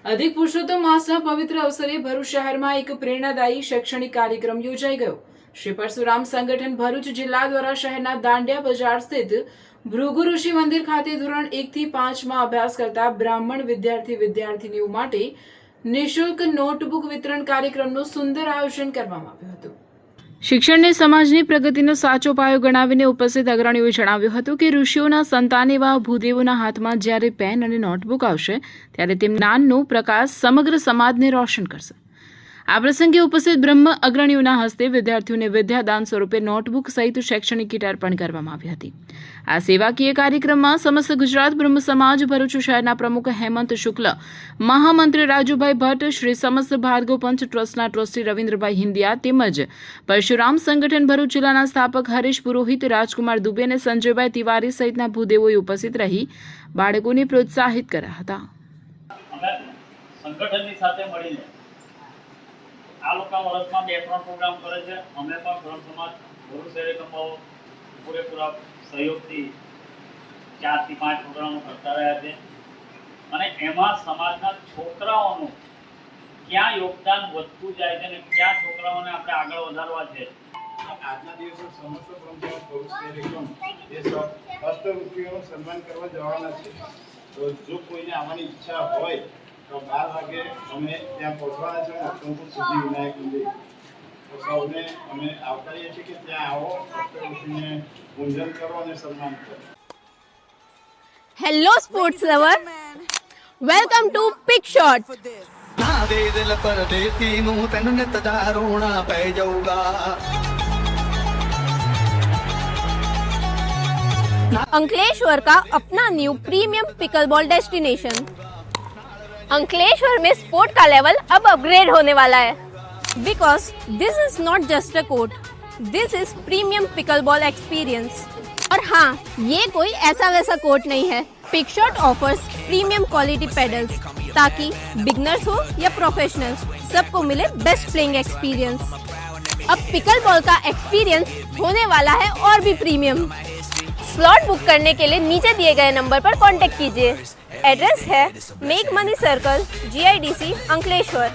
અધિક પુરુષોત્તમ માસના પવિત્ર અવસરે ભરૂચ શહેરમાં એક પ્રેરણાદાયી શૈક્ષણિક કાર્યક્રમ યોજાઈ ગયો। શ્રી પરશુરામ સંગઠન ભરૂચ જિલ્લા દ્વારા શહેરના દાંડિયા બજાર સ્થિત ભૃગુ ઋષિ મંદિર ખાતે ધોરણ 1 થી 5 માં અભ્યાસ કરતા બ્રાહ્મણ વિદ્યાર્થીઓ માટે નિઃશુલ્ક નોટબુક વિતરણ કાર્યક્રમનું સુંદર આયોજન કરવામાં આવ્યું હતું। શિક્ષણને સમાજની પ્રગતિનો સાચો પાયો ગણાવીને ઉપસ્થિત અગ્રણીઓએ જણાવ્યું હતું કે ઋષિઓના સંતાન એવા ભૂદેવોના હાથમાં જ્યારે પેન અને નોટબુક આવશે ત્યારે તેમના જ્ઞાનનો પ્રકાશ સમગ્ર સમાજને રોશન કરશે। આ પ્રસંગે ઉપસ્થિત બ્રહ્મ અગ્રણીઓના હસ્તે વિદ્યાર્થીઓને વિદ્યાદાન સ્વરૂપે નોટબુક સહિત શૈક્ષણિક કીટ અર્પણ કરવામાં આવી હતી। આ સેવાકીય કાર્યક્રમમાં સમસ્ત ગુજરાત બ્રહ્મ સમાજ ભરૂચ શહેરના પ્રમુખ હેમંત શુક્લ, મહામંત્રી રાજુભાઈ ભટ્ટ, શ્રી સમસ્ત ભાર્ગવ પંચ ટ્રસ્ટના ટ્રસ્ટી રવિન્દ્રભાઈ હિંદિયા તેમજ પરશુરામ સંગઠન ભરૂચ જિલ્લાના સ્થાપક હરીશ પુરોહિત, રાજકુમાર દુબે અને સંજયભાઈ તિવારી સહિતના ભૂદેવોએ ઉપસ્થિત રહી બાળકોને પ્રોત્સાહિત કર્યા હતા। સંગઠનની સાથે મળીને આ લોકો વર્ષમાં 2-3 પ્રોગ્રામ કરે છે। અમે પણ બ્રહ્મ સમાજ ભરૂચ શહેર એકમો પૂરેપૂરા સહયોગથી 4 થી 5 પ્રોગ્રામો કરતા રહ્યા છે અને એમાં સમાજના છોકરાઓનું ક્યાં યોગદાન વધતું જાય છે અને ક્યાં છોકરાઓને આપણે આગળ વધારવા છે। આજના દિવસે સમસ્ત બ્રહ્મ સમાજ ભરૂચ શહેર એકમ એ અષ્ટવૃત્તિઓનું સન્માન કરવા જવાના છે। તો જો કોઈને આવવાની ઈચ્છા હોય તો 12 વાગે અમે ત્યાં પહોંચવાના છે અષ્ટવૃત્તિ સિદ્ધિ વિનાયક મંદિર। તો સૌને અમે આવકારીએ છીએ કે ત્યાં આવો, અષ્ટવૃત્તિને પૂજન કરો અને સન્માન કરો। Hello sports lover, welcome to Pick Shot। ਦੇ ਦਿਲ ਪਰਦੇਸੀ ਨੂੰ ਤੈਨੂੰ ਨਿਤ ਦਾ ਰੋਣਾ ਪੈ ਜਾਊਗਾ। अंकलेश्वर का अपना new premium pickleball destination. Ankleshwar में स्पोर्ट का लेवल अब अपग्रेड होने वाला है, because this is not just a court, this is premium pickleball experience. और हाँ, ये कोई ऐसा वैसा कोर्ट नहीं है। Pick shot offers premium quality paddles ताकि बिगनर्स हो या प्रोफेशनल्स सबको मिले बेस्ट प्लेइंग एक्सपीरियंस। अब पिकल बॉल का एक्सपीरियंस होने वाला है और भी प्रीमियम। स्लॉट बुक करने के लिए नीचे दिए गए नंबर पर कांटेक्ट कीजिए। एड्रेस है make money circle, GIDC, Ankleshwar.